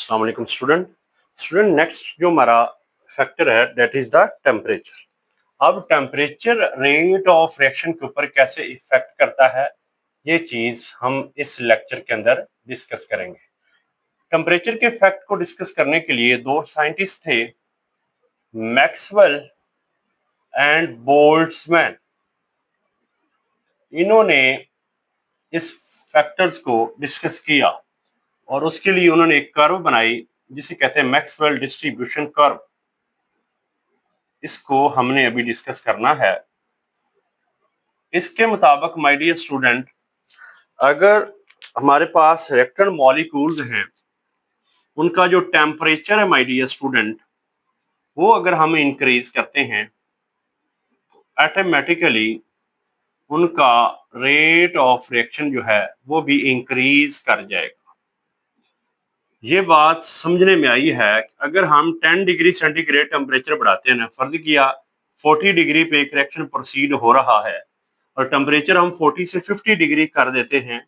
अस्सलाम वालेकुम student next जो हमारा फैक्टर है दैट इज द टेम्परेचर। अब टेम्परेचर रेट ऑफ रिएक्शन के ऊपर कैसे इफेक्ट करता है ये चीज हम इस लेक्चर के अंदर डिस्कस करेंगे। टेम्परेचर के इफेक्ट को डिस्कस करने के लिए दो साइंटिस्ट थे, मैक्सवेल एंड बोल्ट्जमैन। इन्होंने इस फैक्टर्स को डिस्कस किया और उसके लिए उन्होंने एक कर्व बनाई जिसे कहते हैं मैक्सवेल डिस्ट्रीब्यूशन कर्व। इसको हमने अभी डिस्कस करना है। इसके मुताबिक माय डियर स्टूडेंट, अगर हमारे पास रिएक्टेंट मॉलिक्यूल्स हैं, उनका जो टेम्परेचर है माय डियर स्टूडेंट, वो अगर हम इंक्रीज करते हैं ऑटोमेटिकली उनका रेट ऑफ रिएक्शन जो है वो भी इंक्रीज कर जाएगा। ये बात समझने में आई है। अगर हम 10 डिग्री सेंटीग्रेड टेम्परेचर बढ़ाते हैं, फर्ज किया 40 डिग्री पे एक रिएक्शन प्रोसीड हो रहा है और टेम्परेचर हम 40 से 50 डिग्री कर देते हैं,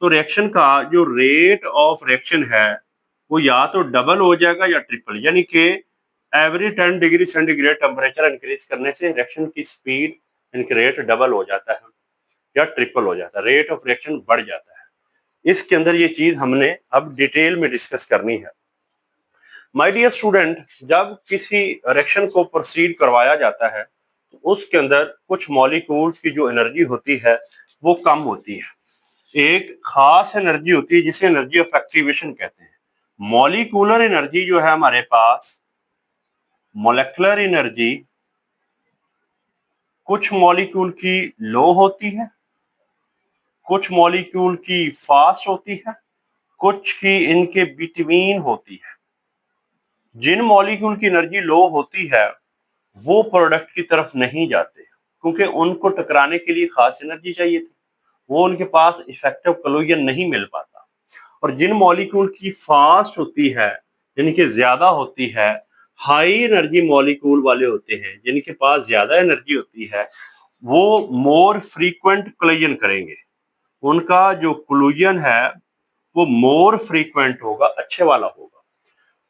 तो रिएक्शन का जो रेट ऑफ रिएक्शन है वो या तो डबल हो जाएगा या ट्रिपल, यानी कि every 10 degree centigrade temperature increase करने से रिएक्शन की स्पीड इनके रेट डबल हो जाता है या ट्रिपल हो जाता है, रेट ऑफ रिएक्शन बढ़ जाता है। इसके अंदर ये चीज हमने अब डिटेल में डिस्कस करनी है। माय डियर स्टूडेंट, जब किसी रिएक्शन को प्रोसीड करवाया जाता है तो उसके अंदर कुछ मॉलिक्यूल्स की जो एनर्जी होती है वो कम होती है। एक खास एनर्जी होती है जिसे एनर्जी ऑफ एक्टिवेशन कहते हैं। मॉलिक्यूलर एनर्जी जो है हमारे पास, मॉलिक्यूलर एनर्जी कुछ मॉलिक्यूल की लो होती है, कुछ मॉलिक्यूल की फास्ट होती है, कुछ की इनके बिटवीन होती है। जिन मॉलिक्यूल की एनर्जी लो होती है वो प्रोडक्ट की तरफ नहीं जाते क्योंकि उनको टकराने के लिए खास एनर्जी चाहिए थी, वो उनके पास इफेक्टिव कोलिजन नहीं मिल पाता। और जिन मॉलिक्यूल की फास्ट होती है, जिनकी ज्यादा होती है, हाई एनर्जी मॉलिक्यूल वाले होते हैं, जिनके पास ज्यादा एनर्जी होती है, वो मोर फ्रीक्वेंट कोलिजन करेंगे। उनका जो कोलिजन है वो मोर फ्रीक्वेंट होगा, अच्छे वाला होगा।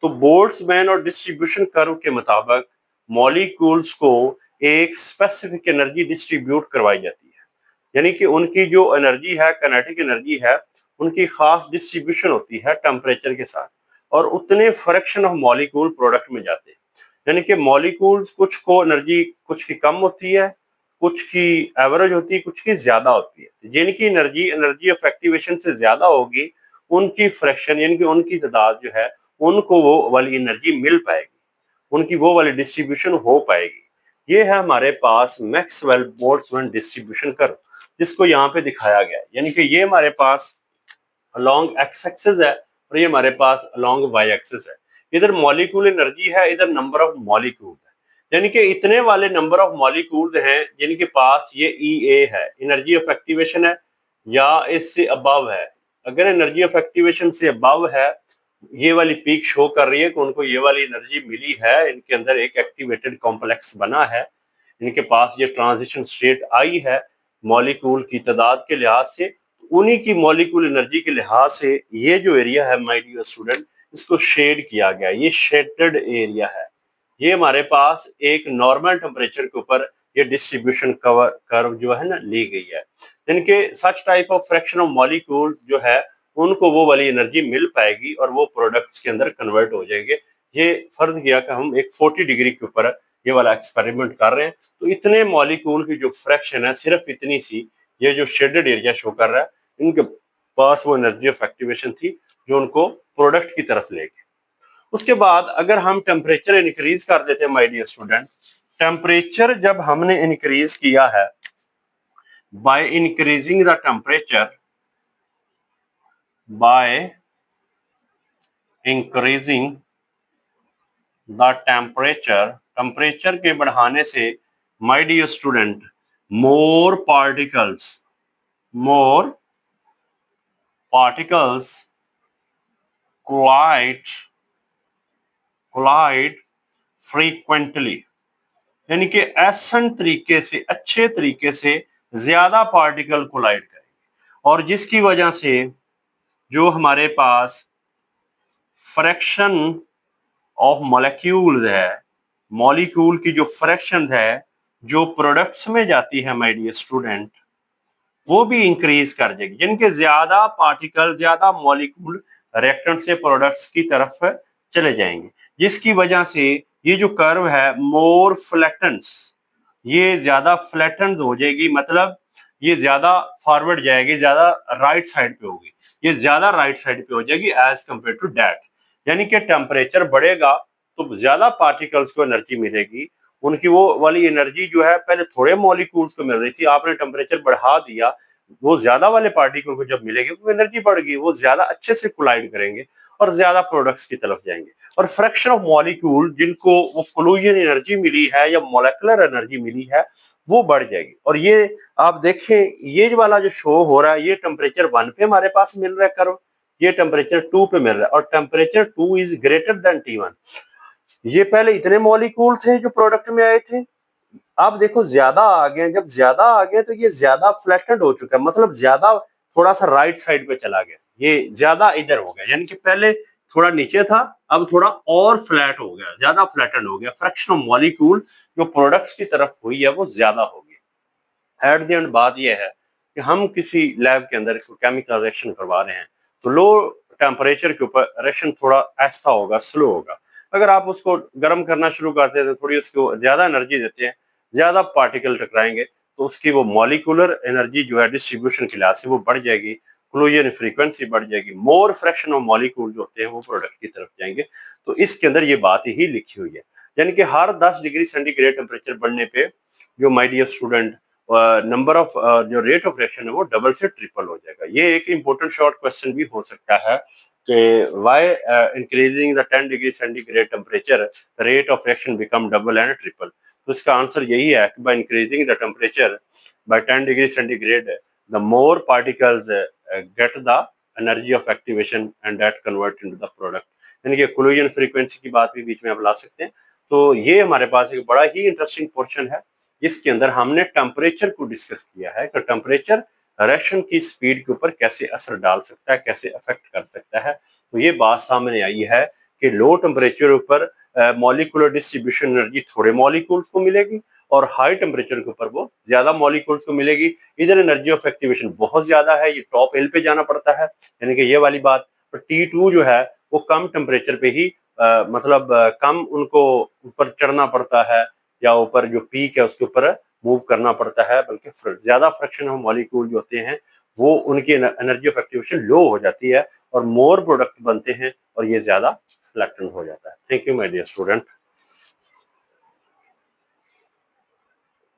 तो बोल्ट्जमैन और डिस्ट्रीब्यूशन कर्व के मुताबिक मॉलिक्यूल्स को एक स्पेसिफिक एनर्जी डिस्ट्रीब्यूट करवाई जाती है, यानी कि उनकी जो एनर्जी है, काइनेटिक एनर्जी है, उनकी खास डिस्ट्रीब्यूशन होती है टेम्परेचर के साथ, और उतने फ्रैक्शन ऑफ मॉलिक्यूल प्रोडक्ट में जाते हैं। यानी कि मॉलिक्यूल्स कुछ को एनर्जी कुछ की कम होती है, कुछ की एवरेज होती है, कुछ की ज्यादा होती है। जिनकी एनर्जी ऑफ एक्टिवेशन से ज्यादा होगी उनकी फ्रैक्शन यानी कि उनकी तादाद जो है, उनको वो वाली एनर्जी मिल पाएगी, उनकी वो वाली डिस्ट्रीब्यूशन हो पाएगी। ये है हमारे पास मैक्सवेल बोल्ट्जमैन डिस्ट्रीब्यूशन कर्व, जिसको यहाँ पे दिखाया गया है। यानी कि ये हमारे पास अलोंग एक्स एक्सिस है और ये हमारे पास अलोंग वाई एक्सिस है। इधर मॉलिक्यूल एनर्जी है, इधर नंबर ऑफ मॉलिक्यूल है, यानी कि इतने वाले नंबर ऑफ मॉलिक्यूल्स हैं जिनके पास ये ई है, एनर्जी ऑफ एक्टिवेशन है, या इससे अबव है। अगर एनर्जी ऑफ एक्टिवेशन से अबव है, ये वाली पीक शो कर रही है कि उनको ये वाली एनर्जी मिली है, इनके अंदर एक एक्टिवेटेड कॉम्प्लेक्स बना है, इनके पास ये ट्रांजिशन स्टेट आई है मॉलिक्यूल की तादाद के लिहाज से, उन्हीं की मॉलिक्यूल एनर्जी के लिहाज से ये जो एरिया है माय डियर स्टूडेंट, इसको शेड किया गया, ये शेडेड एरिया है। ये हमारे पास एक नॉर्मल टेम्परेचर के ऊपर ये डिस्ट्रीब्यूशन कर्व जो है ना ली गई है। इनके such type of fraction of molecule जो है उनको वो वाली एनर्जी मिल पाएगी और वो प्रोडक्ट्स के अंदर कन्वर्ट हो जाएंगे। ये फर्ज किया कि हम एक 40 डिग्री के ऊपर ये वाला एक्सपेरिमेंट कर रहे हैं, तो इतने मॉलिक्यूल की जो फ्रैक्शन है सिर्फ इतनी सी, ये जो शेडेड एरिया शो कर रहा है, इनके पास वो एनर्जी ऑफ एक्टिवेशन थी जो उनको प्रोडक्ट की तरफ ले गई। उसके बाद अगर हम टेम्परेचर इंक्रीज कर देते हैं माय डियर स्टूडेंट, टेम्परेचर जब हमने इंक्रीज किया है by increasing the temperature, by increasing the temperature, temperature के बढ़ाने से my dear student more particles collide frequently, यानी कि आसान तरीके से, अच्छे तरीके से ज्यादा पार्टिकल कोलाइड करेंगे, और जिसकी वजह से जो हमारे पास फ्रैक्शन ऑफ मॉलिक्यूल्स है, मॉलिक्यूल की जो फ्रैक्शन है जो प्रोडक्ट्स में जाती है माय डियर स्टूडेंट, वो भी इंक्रीज कर जाएगी। जिनके ज्यादा पार्टिकल, ज्यादा मॉलिक्यूल रिएक्टेंट से प्रोडक्ट्स की तरफ चले जाएंगे, जिसकी वजह से ये जो कर्व है मोर फ्लैटेंस, ये ज्यादा फ्लैटेंड हो जाएगी, मतलब ये ज्यादा फॉरवर्ड जाएगी, ज्यादा राइट साइड पे होगी, ये ज्यादा राइट साइड पे हो जाएगी एज कंपेयर टू दैट। यानी कि टेम्परेचर बढ़ेगा तो ज्यादा पार्टिकल्स को एनर्जी मिलेगी, उनकी वो वाली एनर्जी जो है पहले थोड़े मॉलिक्यूल्स को मिल रही थी, आपने टेम्परेचर बढ़ा दिया, वो ज्यादा वाले पार्टिकल को जब मिलेगी वो एनर्जी बढ़ गई, वो ज्यादा अच्छे से कोलाइड करेंगे और ज्यादा प्रोडक्ट्स की तरफ जाएंगे। और फ्रैक्शन ऑफ मॉलिक्यूल जिनको वो कोलिजन एनर्जी मिली है या मॉलिक्यूलर एनर्जी मिली है वो बढ़ जाएगी। और ये आप देखें, ये वाला जो शो हो रहा है ये टेम्परेचर 1 पे हमारे पास मिल रहा है कर्व, ये टेम्परेचर 2 पे मिल रहा है, और temperature 2 is greater than T1। ये पहले इतने मॉलिक्यूल थे जो प्रोडक्ट में आए थे, आप देखो ज्यादा आ गए, जब ज्यादा आ गए तो ये ज्यादा फ्लैटेंड हो चुका है, मतलब ज्यादा थोड़ा सा राइट साइड पे चला गया, ये ज्यादा इधर हो गया, यानी कि पहले थोड़ा नीचे था अब थोड़ा और फ्लैट हो गया, ज्यादा फ्लैटेंड हो गया। फ्रैक्शन ऑफ मॉलिक्यूल जो प्रोडक्ट्स की तरफ हुई है वो ज्यादा हो गई। एट द एंड बात यह है कि हम किसी लैब के अंदर केमिकल रिएक्शन करवा रहे हैं तो लो टेम्परेचर के ऊपर रिएक्शन थोड़ा ऐसा होगा, स्लो होगा। अगर आप उसको गर्म करना शुरू करते हैं तो थोड़ी उसको ज्यादा एनर्जी देते हैं, ज्यादा पार्टिकल टकराएंगे तो उसकी वो मॉलिक्यूलर एनर्जी जो है डिस्ट्रीब्यूशन के लिहाज से वो बढ़ जाएगी, कोलिजन फ्रीक्वेंसी बढ़ जाएगी, मोर फ्रैक्शन ऑफ मॉलिक्यूल जो होते हैं वो प्रोडक्ट की तरफ जाएंगे। तो इसके अंदर ये बात ही लिखी हुई है, यानी कि हर 10 डिग्री सेंटीग्रेड टेम्परेचर बढ़ने पे जो my dear student number of जो रेट ऑफ रिएक्शन है वो डबल से ट्रिपल हो जाएगा। ये एक इंपॉर्टेंट शॉर्ट क्वेश्चन भी हो सकता है कि why increasing the 10 degree centigrade temperature the rate of reaction become double and triple. तो इसका आंसर यही है कि bye increasing the temperature bye 10 degree centigrade the more particles get the energy of activation and that convert into the product. यानी कि collision frequency की बात भी बीच में आप ला सकते हैं। तो ये हमारे पास एक बड़ा ही इंटरेस्टिंग पोर्शन है जिसके अंदर हमने टेम्परेचर को डिस्कस किया है कि टेम्परेचर रिएक्शन की स्पीड के ऊपर कैसे असर डाल सकता है, कैसे अफेक्ट कर सकता है। तो ये बात सामने आई है कि लो टेम्परेचर ऊपर मॉलिक्यूलर डिस्ट्रीब्यूशन एनर्जी थोड़े मॉलिक्यूल्स को मिलेगी और हाई टेम्परेचर के ऊपर वो ज्यादा मॉलिक्यूल्स को मिलेगी। इधर एनर्जी ऑफ एक्टिवेशन बहुत ज्यादा है, ये टॉप एल पे जाना पड़ता है, यानी कि ये वाली बात। पर T2 जो है वो कम टेम्परेचर पे ही मतलब कम उनको ऊपर चढ़ना पड़ता है या ऊपर जो पीक है उसके ऊपर मूव करना पड़ता है, बल्कि ज्यादा फ्रैक्शन ऑफ मॉलिक्यूल जो होते हैं वो उनकी एनर्जी ऑफ एक्टिवेशन लो हो जाती है और मोर प्रोडक्ट बनते हैं और ये ज्यादा फ्लैक्टेंट हो जाता है। Thank you my dear student.